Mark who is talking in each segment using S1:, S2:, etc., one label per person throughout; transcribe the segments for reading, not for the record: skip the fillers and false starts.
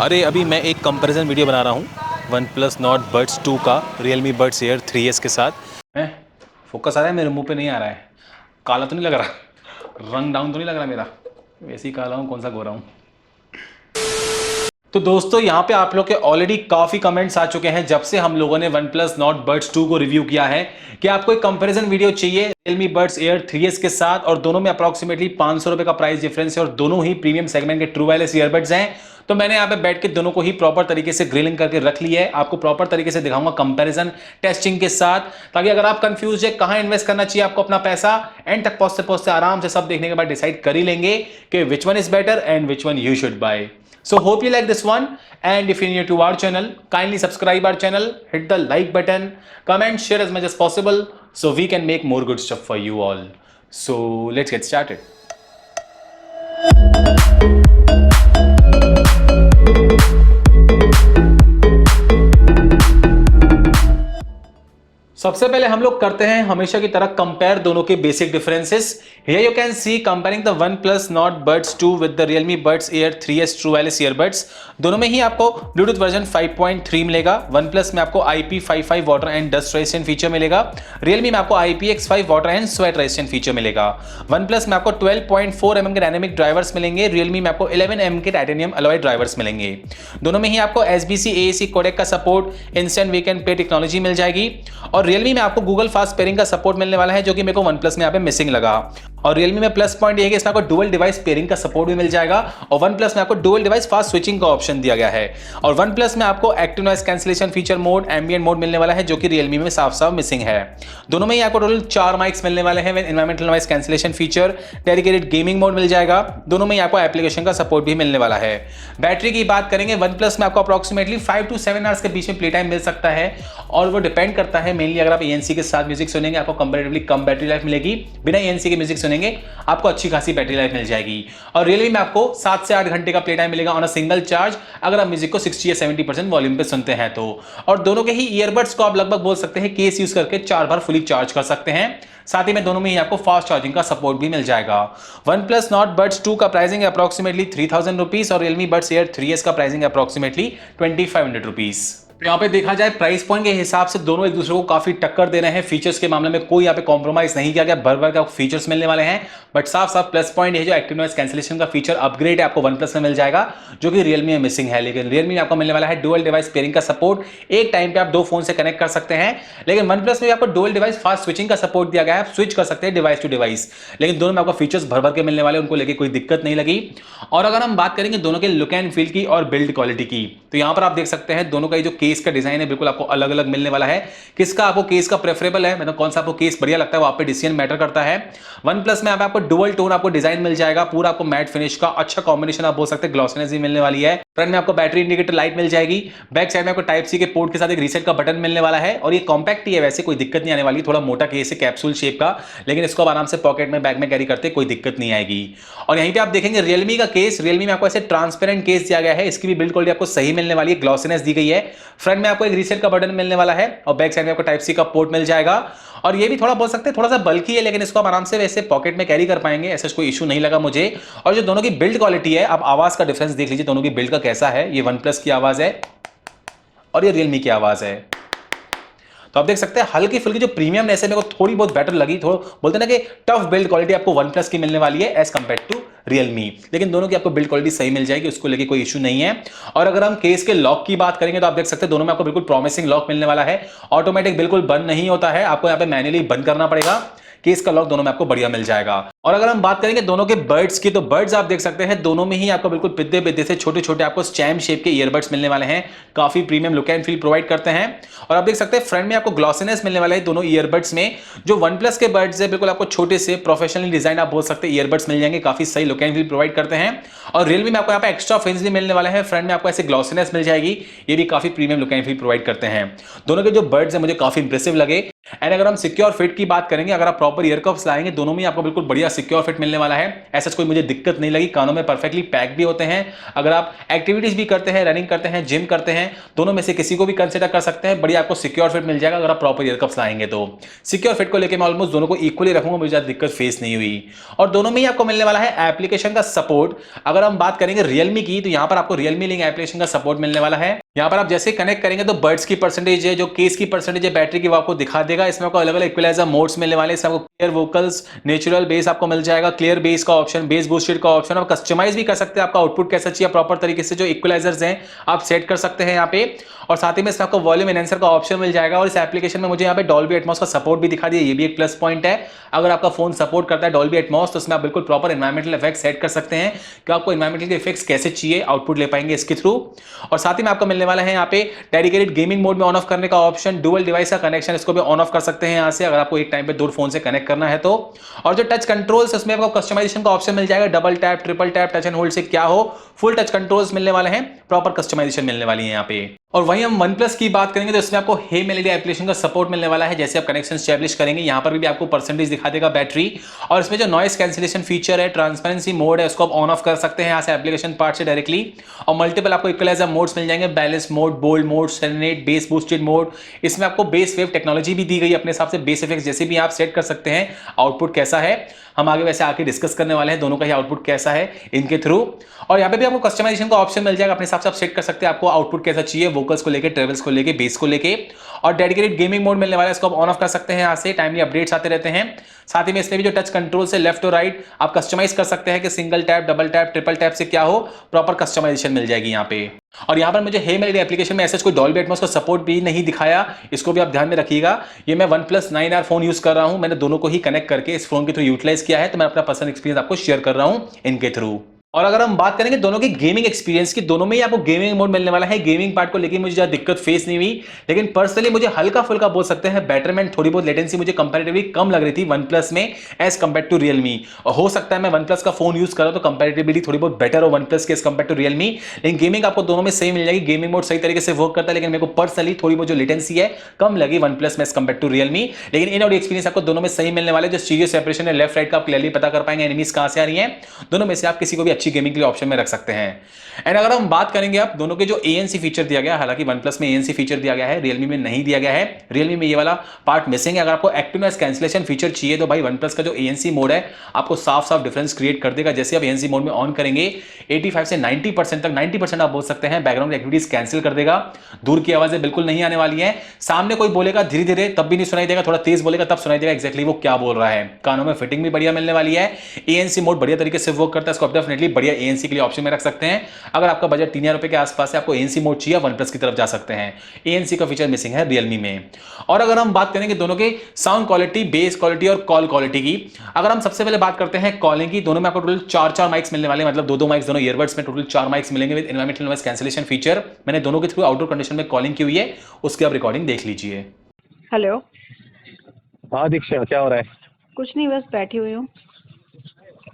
S1: अरे अभी मैं एक कंपैरिजन वीडियो बना रहा हूँ वन प्लस नॉट बड्स 2 का रियलमी बड्स एयर 3S के साथ। फोकस आ रहा है, मेरे मुंह पे नहीं आ रहा है। काला तो नहीं लग रहा, रंग डाउन तो नहीं लग रहा मेरा? वैसे ही काला हूँ, कौन सा गोरा हूँ। तो दोस्तों यहाँ पे आप लोग के ऑलरेडी काफी कमेंट्स आ चुके हैं जब से हम लोगों ने वन प्लस नॉट बड्स 2 को रिव्यू किया है कि आपको एक कंपैरिजन वीडियो चाहिए रियलमी बड्स एयर 3S के साथ, और दोनों में अप्रोक्सीमेटली 500 रुपए का प्राइस डिफरेंस है और दोनों ही प्रीमियम सेगमेंट के ट्रू वायरलेस ईयरबड्स हैं। तो मैंने यहाँ पे बैठ के दोनों को ही प्रॉपर तरीके से ग्रिलिंग करके रख लिया है, आपको प्रॉपर तरीके से दिखाऊंगा कंपैरिजन टेस्टिंग के साथ, ताकि अगर आप कंफ्यूज है कहां इन्वेस्ट करना चाहिए आपको अपना पैसा, एंड तक पहुंचते पहुंचते आराम से सब देखने के बाद डिसाइड कर ही लेंगे कि which one is better and which one you should buy. So hope you like this one, and if you're new to our channel, kindly subscribe our channel, hit the like button, comment, share as much as possible so we can make more good stuff for you all. So let's get started. सबसे पहले हम लोग करते हैं हमेशा की तरह compare दोनों के basic differences. Here you can see comparing the one plus not buds 2 with the Realme buds air 3S true wireless earbuds. दोनों में ही आपको ब्लूटूथ वर्जन 5.3 मिलेगा। वन प्लस में आपको IP55 water and dust resistant feature मिलेगा। Realme में आपको IPX5 water and sweat resistant feature मिलेगा। वन प्लस में आपको 12.4 mm के डायनेमिक ड्राइवर्स मिलेंगे। रियलमी में आपको 11 mm के टाइटेनियम अलॉय ड्राइवर्स मिलेंगे। दोनों में ही आपको SBC AAC कोडेक का सपोर्ट, इंस्टेंट वीकेंड पे टेक्नोलॉजी मिल जाएगी। और रियलमी में आपको गूगल फास्ट पेयरिंग का सपोर्ट मिलने वाला है, जो कि मेरे को वन प्लस में यहाँ पे मिसिंग लगा। और रियलमी में प्लस पॉइंट ये है कि इसमें आपको डुअल डिवाइस पेयरिंग का सपोर्ट भी मिल जाएगा, और वन प्लस में आपको डुअल डिवाइस फास्ट स्विचिंग का ऑप्शन दिया गया है। और वन प्लस में आपको active noise cancellation feature mode, ambient mode मिलने वाला है, जो कि रियलमी में साफ साफ मिसिंग है। दोनों में ही आपको टोटल 4 माइक्स मिलने वाले हैं, environmental noise cancellation feature, dedicated gaming mode मिल जाएगा। दोनों में ही आपको एप्लीकेशन का सपोर्ट भी मिलने वाला है। बैटरी की बात करेंगे, वन प्लस में आपको अप्रोक्सीमेटली 5 to 7 आवर्स के बीच में प्ले टाइम मिल सकता है, और वो डिपेंड करता है मेनली अगर आप ANC के साथ म्यूजिक सुनेंगे आपको कंपैरेटिवली कम बैटरी लाइफ मिलेगी, बिना ANC के म्यूजिक सुनेंगे आपको अच्छी खासी बैटरी लाइफ मिल जाएगी। और रियलमी में आपको 7 से 8 घंटे का प्ले टाइम मिलेगा ऑन अ सिंगल चार्ज, अगर आप म्यूजिक को 60 या 70% वॉल्यूम पे सुनते हैं तो। और दोनों के ही ईयरबड्स को आप लगभग बोल सकते हैं केस यूज करके 4 बार फुली चार्ज कर सकते हैं। साथ ही में दोनों में ही आपको फास्ट चार्जिंग का सपोर्ट भी मिल जाएगा। वन प्लस नॉट बड्स 2 का प्राइसिंग अप्रोक्सीमेटली 3000 रुपीज और रियलमी बड्स एयर 3S का प्राइसिंग अप्रोक्सीमेटली 2500 रुपीज। तो यहाँ पे देखा जाए प्राइस पॉइंट के हिसाब से दोनों एक दूसरे को काफी टक्कर दे रहे हैं। फीचर्स के मामले में कोई यहाँ पे कॉम्प्रोमाइज नहीं किया गया, भर भर का फीचर्स मिलने वाले हैं। बट साफ साफ प्लस पॉइंट है जो एक्टिव नॉइस कैंसिलेशन का फीचर अपग्रेड है आपको वन प्लस में मिल जाएगा, जो कि रियलमी में मिसिंग है। लेकिन रियलमी में आपको मिलने वाला है डुअल डिवाइस पेयरिंग का सपोर्ट, एक टाइम पे आप 2 फोन से कनेक्ट कर सकते हैं। लेकिन वन प्लस में आपको डुअल डिवाइस फास्ट स्विचिंग का सपोर्ट दिया गया है, आप स्विच कर सकते हैं डिवाइस टू डिवाइस। लेकिन दोनों में आपको फीचर्स भर भर के मिलने वाले, उनको लेके कोई दिक्कत नहीं लगी। और अगर हम बात करेंगे दोनों के लुक एंड फील की और बिल्ड क्वालिटी की, तो यहाँ पर आप देख सकते हैं दोनों का जो केस का डिजाइन है बिल्कुल आपको अलग अलग मिलने वाला है। किसका आपको केस का प्रेफरेबल है, मतलब कौन सा आपको केस बढ़िया लगता है, वो आप पे डिसीजन मैटर करता है। वन प्लस में आपको डुअल टोन आपको डिजाइन मिल जाएगा, पूरा आपको मैट फिनिश का अच्छा कॉम्बिनेशन आप बोल सकते हैं, ग्लॉसीनेस भी मिलने वाली है। फ्रंट में आपको बैटरी इंडिकेटर लाइट मिल जाएगी। बैक साइड में आपको टाइप सी के पोर्ट के साथ एक रीसेट का बटन मिलने वाला है, और ये कॉम्पैक्ट ही है, वैसे कोई दिक्कत नहीं आने वाली। थोड़ा मोटा केस है कैप्सूल शेप का, लेकिन इसको आप आराम से पॉकेट में बैग में कैरी करते कोई दिक्कत नहीं आएगी। और यहीं पे आप देखेंगे रियलमी का केस, रियलमी में आपको ऐसे ट्रांसपेरेंट केस दिया गया है, इसकी भी बिल्ड क्वालिटी आपको सही मिलने वाली है, ग्लॉसीनेस दी गई है। फ्रंट में आपको एक रीसेट का बटन मिलने वाला है, और बैक साइड में आपको टाइप सी का पोर्ट मिल जाएगा। और ये भी थोड़ा बोल सकते हैं थोड़ा सा बल्की है, लेकिन इसको आप आराम से वैसे पॉकेट में कैरी कर पाएंगे, ऐसा कोई इशू नहीं लगा मुझे। और जो दोनों की बिल्ड क्वालिटी है, आप आवाज का डिफरेंस देख लीजिए दोनों की बिल्ड का कैसा है। ये वन प्लस की आवाज है और ये रियलमी की आवाज है। तो आप देख सकते हैं हल्की फुल्की जो प्रीमियमनेस है मेरे को थोड़ी बहुत बेटर लगी। थोड़ा बोलते हैं ना कि टफ बिल्ड क्वालिटी आपको वन प्लस की मिलने वाली है एज कंपेयर टू रियलमी, लेकिन दोनों की आपको बिल्ड क्वालिटी सही मिल जाएगी, उसको लेके कोई इशू नहीं है। और अगर हम केस के लॉक की बात करेंगे तो आप देख सकते हैं दोनों में आपको बिल्कुल प्रॉमिसिंग लॉक मिलने वाला है। ऑटोमेटिक बिल्कुल बंद नहीं होता है, आपको यहाँ पे मैन्युअली बंद करना पड़ेगा। केस का लॉक दोनों में आपको बढ़िया मिल जाएगा। और अगर हम बात करेंगे दोनों के बर्ड्स की, तो बर्ड्स आप देख सकते हैं दोनों में ही आपको बिल्कुल पिद्दे पिद्दे से छोटे छोटे आपको स्टैम शेप के ईयरबड्स मिलने वाले हैं, काफी premium look and feel provide करते हैं। और आप देख सकते हैं फ्रंट में आपको ग्लॉसीनेस मिलने वाला है दोनों ईयरबड्स में। जो वन प्लस के बर्ड्स है बिल्कुल आपको छोटे से प्रोफेशनली डिजाइन आप बोल सकते हैं ईयरबड्स मिल जाएंगे, काफी सही लुक एंड फील प्रोवाइड करते हैं। और रियलमी में आपको यहाँ पे एक्स्ट्रा फिन्स भी मिलने वाले हैं, फ्रंट में आपको ऐसे ग्लॉसीनेस मिल जाएगी, ये भी काफी premium look and feel provide करते हैं। दोनों के जो बर्ड्स है मुझे काफी इंप्रेसिव लगे। एंड अगर हम सिक्योर फिट की बात करेंगे, अगर आप प्रॉपर ईयर कप्स लाएंगे, दोनों में आपको बिल्कुल बढ़िया सिक्योर फिट मिलने वाला है। ऐसा कोई मुझे दिक्कत नहीं लगी, कानों में परफेक्टली पैक भी होते हैं। अगर आप एक्टिविटीज भी करते हैं, रनिंग करते हैं, जिम करते हैं, दोनों में से किसी को भी कंसिडर कर सकते हैं, बढ़िया आपको सिक्योर फिट मिल जाएगा अगर आप प्रॉपर ईयर कप्स लाएंगे तो। सिक्योर फिट को लेकर मैं ऑलमोस्ट दोनों को इक्वली रखूंगा, मुझे ज्यादा दिक्कत फेस नहीं हुई। और दोनों में ही आपको मिलने वाला है एप्लीकेशन का सपोर्ट। अगर हम बात करेंगे रियलमी की, तो यहां पर आपको रियलमी लिंक एप्लीकेशन का सपोर्ट मिलने वाला है। यहां पर आप जैसे कनेक्ट करेंगे तो बर्ड्स की परसेंटेज है, जो केस की परसेंटेज है बैटरी की, वो आपको दिखा देगा। इसमें आपको अलग अलग इक्वलाइजर मोड्स मिलने वाले हैं। इसमें आपको क्लियर वोकल्स, नेचुरल बेस आपको मिल जाएगा, क्लियर बेस का ऑप्शन, बेस बूस्टेड का ऑप्शन। आप कस्टमाइज भी कर सकते हैं, आपका आउटपुट कैसा चाहिए प्रॉपर तरीके से, जो इक्वलाइजर्स हैं आप सेट कर सकते हैं यहाँ पे। और साथ ही में इसमें आपको वॉल्यूम एनहांसर का ऑप्शन मिल जाएगा। और इस एप्लीकेशन में मुझे यहाँ पे डॉल्बी एटमॉस का सपोर्ट भी दिखा दिया, ये भी एक प्लस पॉइंट है। अगर आपका फोन सपोर्ट करता है डॉल्बी एटमॉस, तो उसमें आप बिल्कुल प्रॉपर एनवायरमेंटल इफेक्ट सेट कर सकते हैं कि आपको एनवायरमेंटल इफेक्ट्स कैसे चाहिए, आउटपुट ले पाएंगे इसके थ्रू। और साथ ही में आपको मिलने वाला है यहाँ पे डेडिकेटेड गेमिंग मोड में ऑन ऑफ करने का ऑप्शन, डुअल डिवाइस का कनेक्शन, इसको भी ऑन ऑफ कर सकते हैं यहाँ से, अगर आपको एक टाइम पे दो फोन से कनेक्ट करना है तो। और जो टच कंट्रोल्स, उसमें आपको कस्टमाइजेशन का ऑप्शन मिल जाएगा, double tap, triple tap, touch and hold से क्या हो, फुल टच कंट्रोल्स मिलने वाले हैं, प्रॉपर कस्टमाइजेशन मिलने वाली है यहाँ पे। और वहीं हम OnePlus की बात करेंगे तो इसमें आपको हे मेलोडी एप्लीकेशन का सपोर्ट मिलने वाला है। जैसे आप कनेक्शन एस्टैब्लिश करेंगे, यहाँ पर भी आपको परसेंटेज दिखा देगा बैटरी। और इसमें जो नॉइस कैंसिलेशन फीचर है, ट्रांसपेरेंसी मोड है, उसको आप ऑन ऑफ कर सकते हैं यहाँ से एप्लीकेशन पार्ट से डायरेक्टली। और मल्टीपल आपको इक्वलाइजर मोड्स मिल जाएंगे, balance mode, bold mode, serenade, bass boosted mode. इसमें आपको बेस वेव टेक्नोलॉजी भी दी गई अपने हिसाब से, बेस इफेक्ट्स जैसे भी आप सेट कर सकते हैं। आउटपुट कैसा है हम आगे वैसे आके डिस्कस करने वाले हैं, दोनों का ही आउटपुट कैसा है इनके थ्रू। और यहाँ पे भी आपको कस्टमाइजेशन का ऑप्शन मिल जाएगा, अपने हिसाब से आप सेट कर सकते हैं आपको आउटपुट कैसा चाहिए, वोकल्स को लेके, ट्रेवल्स को लेके, बेस को लेके। और डेडिकेटेड गेमिंग मोड मिलने वाला है, इसको आप ऑन ऑफ कर सकते हैं यहाँ से, टाइमली अपडेट्स आते रहते हैं। साथ ही में इसमें भी जो टच कंट्रोल से लेफ्ट और राइट आप कस्टमाइज कर सकते हैं कि single tap, double tap, triple tap से क्या हो, प्रॉपर कस्टमाइजेशन मिल जाएगी यहाँ पे। और यहाँ पर मुझे हे मेलोडी एप्लीकेशन में ऐसा कोई डॉल्बी एटमॉस का सपोर्ट भी नहीं दिखाया, इसको भी आप ध्यान में रखिएगा। ये मैं OnePlus 9R फोन यूज कर रहा हूं, मैंने दोनों को ही कनेक्ट करके इस फोन के थ्रू यूटिलाइज किया है, तो मैं अपना पर्सनल एक्सपीरियंस आपको शेयर कर रहा हूं इनके थ्रू। और अगर हम बात करेंगे दोनों की गेमिंग एक्सपीरियंस की, दोनों में ही आपको गेमिंग मोड मिलने वाला है। गेमिंग पार्ट को लेकर मुझे ज्यादा दिक्कत फेस नहीं हुई, लेकिन पर्सनली मुझे हल्का फुल्का बोल सकते हैं बेटरमेंट, थोड़ी बहुत लेटेंसी मुझे कंपैरेटिवली कम लग रही थी OnePlus में एज कंपेयर टू रियलमी। और हो सकता है मैं OnePlus का फोन यूज कर रहा हूं तो कंपैरेटिवली थोड़ी बहुत बेटर हो OnePlus के एज कंपेयर टू रियलमी, लेकिन गेमिंग आपको दोनों में सही मिल जाएगी। गेमिंग मोड सही तरीके से वर्क करता है, लेकिन मेरे को पर्सनली थोड़ी बहुत जो लेटेंसी है कम लगी OnePlus में एज कंपेयर टू रियलमी। लेकिन इन ऑडियो एक्सपीरियंस आपको दोनों में सही मिलने वाले, जो स्टीरियो सेपरेशन है लेफ्ट राइट का, आप क्लियरली पता कर पाएंगे एनिमीज कहां से आ रही हैं। दोनों में से आप किसी को भी अच्छी गेमिंग के लिए ऑप्शन में रख सकते हैं। एंड अगर हम बात करेंगे आप दोनों के जो ANC फीचर दिया गया है, हालांकि OnePlus में ANC फीचर दिया गया है, रियलमी में नहीं दिया गया है। रियलमी में ये वाला पार्ट मिसिंग है। अगर आपको एक्टिव नॉइस कैंसिलेशन फीचर चाहिए तो भाई OnePlus का जो ANC मोड है आपको साफ साफ डिफरेंस क्रिएट कर देगा। जैसे आप ANC मोड में ऑन करेंगे 85 से 90% तक, 90% आप बोल सकते हैं, बैकग्राउंड एक्टिविटीज कैंसिल कर देगा। दूर की आवाजें बिल्कुल नहीं आने वाली है। सामने कोई बोलेगा धीरे धीरे तब भी नहीं सुनाई देगा, थोड़ा तेज बोलेगा तब सुनाई देगा एक्जैक्टली वो क्या बोल रहा है। कानों में फिटिंग भी बढ़िया मिलने वाली है। ANC मोड बढ़िया तरीके से वर्क करता है, इसको आप डेफिनेटली बढ़िया ANC के लिए ऑप्शन में रख सकते हैं। अगर आपका बजट 3000 रुपए के आसपास है, आपको ANC मोड चाहिए, OnePlus की तरफ जा सकते हैं। ANC का फीचर मिसिंग है रियलमी में। और अगर हम बात करेंगे दोनों के साउंड क्वालिटी, बेस क्वालिटी और कॉल क्वालिटी की, अगर हम सबसे पहले बात करते हैं कॉलिंग की, दोनों में आपको टोटल 4 माइक्स मिलने वाले हैं, मतलब दो माइक्स दोनों ईयरबड्स में, टोटल 4 माइक्स मिलेंगे with environmental noise cancellation feature. मैंने दोनों के थ्रू आउटडोर कंडीशन में कॉलिंग की हुई है, उसकी आप रिकॉर्डिंग देख लीजिए।
S2: हेलो।
S3: हाँ दीक्षा, क्या हो रहा है?
S2: कुछ नहीं, बस बैठी हुई हूँ।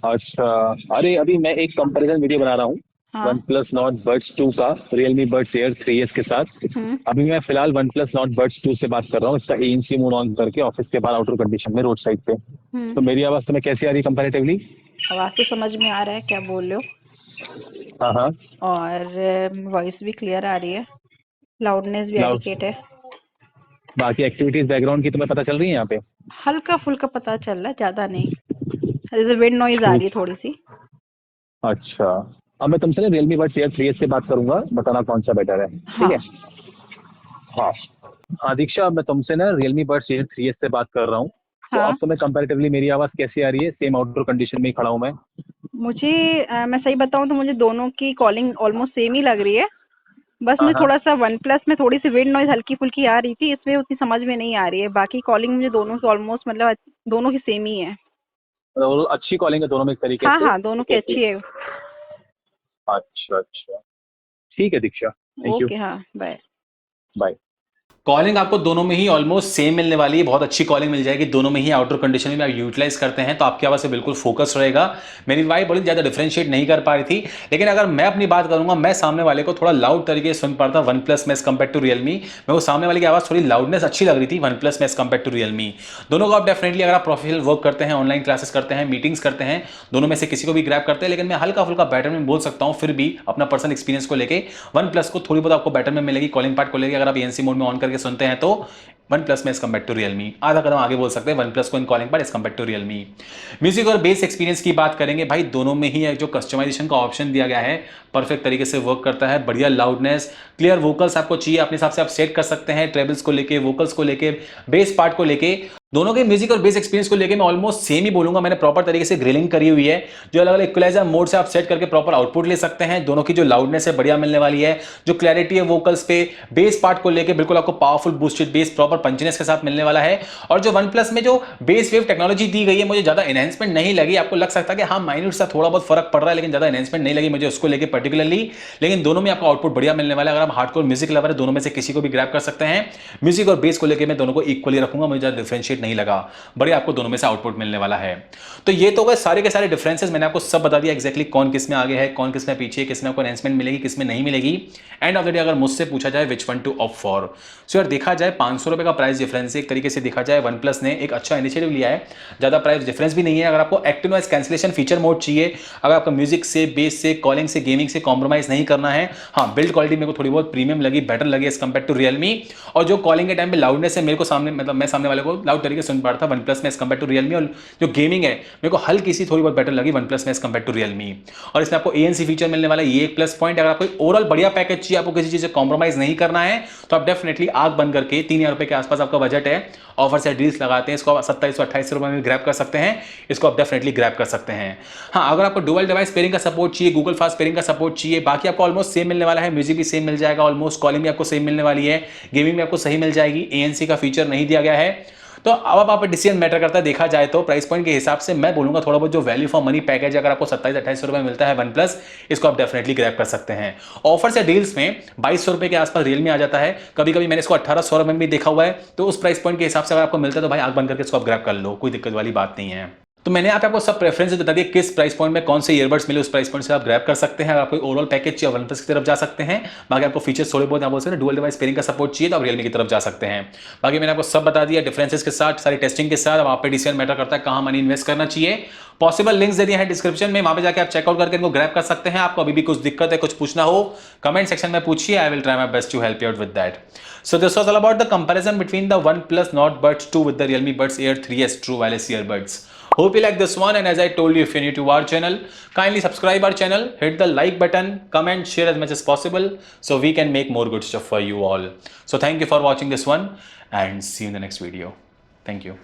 S3: अच्छा, अरे अभी मैं एक कंपैरिजन वीडियो बना रहा हूँ
S2: हाँ।
S3: OnePlus Nord Buds 2 का Realme Buds Air 3s के साथ। अभी मैं फिलहाल OnePlus Nord Buds 2 से बात कर रहा हूँ, इसका ANC मोड ऑन करके ऑफिस के बाहर आउटडोर कंडीशन में रोड साइड पे। तो मेरी आवाज़ तुम्हें कैसी आ रही है कंपैरेटिवली?
S2: आवाज़ तो समझ में आ रहा है क्या बोल रहे हो।
S3: हाँ हाँ,
S2: और वॉइस भी क्लियर आ रही है, लाउडनेस भी
S3: Loud।
S2: एडिकेट है।
S3: बाकी एक्टिविटीज बैकग्राउंड की तुम्हें पता चल रही है यहाँ पे?
S2: हल्का फुल्का पता चल रहा है, ज़्यादा नहीं। जैसे विंड नॉइज आ रही है थोड़ी सी।
S3: अच्छा, अब मैं तुमसे ना Realme Buds Air 3s से बात करूंगा, बताना कौन सा बेटर है, ठीक है? हाँ हाँ दीक्षा, अब मैं तुमसे ना Realme Buds Air 3s से बात कर रहा हूँ। तो
S2: हाँ।
S3: अब तुम्हें कंपैरेटिवली मेरी आवाज़ कैसी आ रही है? सेम आउटडोर कंडीशन में ही खड़ा हूँ मैं।
S2: मुझे मैं सही बताऊँ तो मुझे दोनों की कॉलिंग ऑलमोस्ट सेम ही लग रही है। बस मुझे
S3: हाँ।
S2: थोड़ा सा OnePlus में थोड़ी सी विंड नॉइज हल्की फुल्की आ रही थी, इसमें उतनी समझ में नहीं आ रही है। बाकी कॉलिंग मुझे दोनों की ऑलमोस्ट, मतलब दोनों की सेम ही है।
S3: और अच्छी कॉलिंग है दोनों में एक तरीके
S2: हाँ
S3: से?
S2: हाँ, दोनों की अच्छी है।
S3: अच्छा अच्छा, ठीक है दीक्षा, थैंक यू,
S2: ओके, हाँ, बाय।
S3: बाय।
S1: कॉलिंग आपको दोनों में ही ऑलमोस्ट सेम मिलने वाली है, बहुत अच्छी कॉलिंग मिल जाएगी। दोनों में ही आउटडोर कंडीशन में आप यूटिलाइज करते हैं तो आपकी आवाज़ से बिल्कुल फोकस रहेगा। मेरी वाइफ बड़ी ज़्यादा डिफरेंशिएट नहीं कर पा रही थी, लेकिन अगर मैं अपनी बात करूंगा, मैं सामने वाले को थोड़ा लाउड तरीके से सुन पाता वन प्लस में एज कम्पेयर टू रियलमी। मैं वो सामने वाले की आवाज़ थोड़ी लाउडनेस अच्छी लग रही थी वन प्लस में एज कम्पेयर टू रियलमी। दोनों को आप डेफिनेटली अगर आप प्रोफेशनल वर्क करते हैं, ऑनलाइन क्लासेस करते हैं, मीटिंग्स करते हैं, दोनों में से किसी को भी ग्रैब करते हैं। लेकिन मैं हल्का फुल्का बेटर में बोल सकता हूँ, फिर भी अपना पर्सनल एक्सपीरियंस को लेके वन प्लस को थोड़ी बहुत आपको बेटर में मिलेगी कॉलिंग पार्ट को लेके। अगर आप एएनसी मोड में ऑन करके सुनते हैं तो वन प्लस में एज कम्पेयर टू रियलमी आधा कदम आगे बोल सकते हैं वन प्लस को in calling part as compared to Realme. Music और बेस एक्सपीरियंस की बात करेंगे, भाई दोनों में ही जो कस्टमाइजेशन का ऑप्शन दिया गया है परफेक्ट तरीके से वर्क करता है। बढ़िया लाउडनेस, क्लियर वोकल्स आपको चाहिए, अपने हिसाब से आप सेट कर सकते हैं, ट्रेबल्स को लेके, वोकल्स को लेके, बेस पार्ट को लेके। दोनों के म्यूजिक और बेस एक्सपीरियंस को लेके मैं ऑलमोस्ट सेम ही बोलूंगा। मैंने प्रॉपर तरीके से ग्रिलिंग करी हुई है, जो अलग अलग इक्वलाइजर मोड से आप सेट करके प्रॉपर आउटपुट ले सकते हैं। दोनों की जो लाउडनेस है बढ़िया मिलने वाली है, जो क्लैरिटी है वोकल्स पे, बेस पार्ट को लेके बिल्कुल आपको पावरफुल बूस्टेड बेस प्रॉपर पंचनेस के साथ मिलने वाला है। और जो वन प्लस में जो बेस वेव टेक्नोलॉजी दी गई है, मुझे ज्यादा एनहेंसमेंट नहीं लगी। आपको लग सकता है कि हाँ माइन्यूट सा थोड़ा बहुत फर्क पड़ रहा है, लेकिन ज्यादा एनहेंसमेंट नहीं लगी मुझे उसको लेके पर्टिकुलरली। लेकिन दोनों में आपको आउटपुट बढ़िया मिलने वाला है। अगर आप हार्डकोर म्यूजिक लवर है, दोनों में से किसी को भी ग्रैब कर सकते हैं। म्यूजिक और बेस को लेके मैं दोनों को इक्वली रखूंगा, मुझे ज्यादा डिफरेंशिएट नहीं लगा, बढ़िया आपको दोनों में से आउटपुट मिलने वाला है। तो ये तो गए सारे के सारे डिफरेंसेस, मैंने आपको सब बता दिया एग्जैक्टली कौन किस में आगे है, कौन किस में पीछे, किस में आपको एनहेंसमेंट मिलेगी, किस में नहीं मिलेगी। एंड ऑफ द डे अगर मुझसे पूछा जाए which one to opt for, so यार देखा जाए 500 रुपए का प्राइस डिफरेंस है। एक तरीके से देखा जाए वन प्लस ने एक अच्छा इनिशिएटिव लिया है, ज्यादा प्राइस डिफरेंस भी नहीं है। अगर आपको active noise cancellation feature mode चाहिए, अगर आपका म्यूजिक से, बेस से, कॉलिंग से, गेमिंग से कॉम्प्रोमाइज नहीं करना है, हाँ बिल्ड क्वालिटी मेरे को थोड़ी बहुत प्रीमियम लगी, बेटर लगी एज कम्पेयर टू रियलमी। और जो कॉलिंग के टाइम पे लाउडनेस है मेरे को सामने, मतलब मैं सामने वाले को लाउड तरीके से सुन पा रहा था वन प्लस में एज कम्पेयर टू रियलमी। और जो गेमिंग है मेरे को हल्की सी थोड़ी बहुत बेटर लगी वन प्लस में एज कम्पेयर टू रियलमी। और इसमें आपको एएनसी फीचर मिलने वाला है, ये एक प्लस पॉइंट। अगर आपको ओवरऑल बढ़िया पैकेज चाहिए, आपको किसी चीज से कॉम्प्रोमाइज नहीं करना है, तो आप डेफिनेटली आग बंद करके 3000 रुपए के आसपास आपका बजट है, ऑफर से डील्स लगाते हैं, इसको आप 2728 रुपए में ग्रैब कर सकते हैं। इसको आप डेफिनेटली ग्रैब कर सकते हैं। हाँ अगर आपको डुअल डिवाइस पेयरिंग का सपोर्ट चाहिए, गूगल फास्ट पेयरिंग का सपोर्ट चाहिए, बाकी आपको ऑलमोस्ट सेम मिलने वाला है। म्यूजिक भी सेम मिल जाएगा ऑलमोस्ट, कॉलिंग भी आपको सेम मिलने वाली है, गेमिंग में आपको सही मिल जाएगी। एएनसी का फीचर नहीं दिया गया है। तो अब आप डिसीजन मैटर करता है। देखा जाए तो प्राइस पॉइंट के हिसाब से मैं बोलूंगा थोड़ा बहुत जो वैल्यू फॉर मनी पैकेज अगर आपको 27-28 रुपए मिलता है वन प्लस, इसको आप डेफिनेटली ग्रैब कर सकते हैं। ऑफर से डील्स में 2200 रुपए के आसपास रियलमी आ जाता है, कभी कभी मैंने इसको 1800 रुपए में भी देखा हुआ है। तो उस प्राइस पॉइंट के हिसाब से अगर आपको मिलता है तो भाई आग बंद करके इसको आप ग्रैब कर लो, कोई दिक्कत वाली बात नहीं है। तो मैंने यहाँ पे आपको सब प्रेफरेंसेस बता दिए, किस प्राइस पॉइंट में कौन से ईयरबड्स मिले, उस प्राइस पॉइंट से आप ग्रैब कर सकते हैं। अगर आपको ओवरऑल पैकेज चाहिए वन प्लस की तरफ जा सकते हैं। बाकी आपको फीचर्स थोड़े बहुत यहाँ बोल सकते हैं, डुअल डिवाइस पेयरिंग का सपोर्ट चाहिए तो आप रियलमी की तरफ जा सकते हैं। बाकी मैंने आपको सब बता दिया डिफरेंसेस के साथ, सारी टेस्टिंग के साथ। अब आप पे डिसीजन मैटर करता है कहाँ मनी इन्वेस्ट करना चाहिए। पॉसिबल लिंक्स दे दिए हैं डिस्क्रिप्शन में, वहां पे जाकर आप चेकआउट करके इनको ग्रैब कर सकते हैं। आपको अभी भी कुछ दिक्कत है, कुछ पूछना हो, कमेंट सेक्शन में पूछिए, I will try my best to help you out with that. So this was all about the comparison between the OnePlus Nord Buds 2 with the Realme Buds Air 3s True Wireless Earbuds. Hope you like this one, and as I told you, if you're new to our channel, kindly subscribe our channel, hit the like button, comment, share as much as possible so we can make more good stuff for you all. So thank you for watching this one and see you in the next video. Thank you.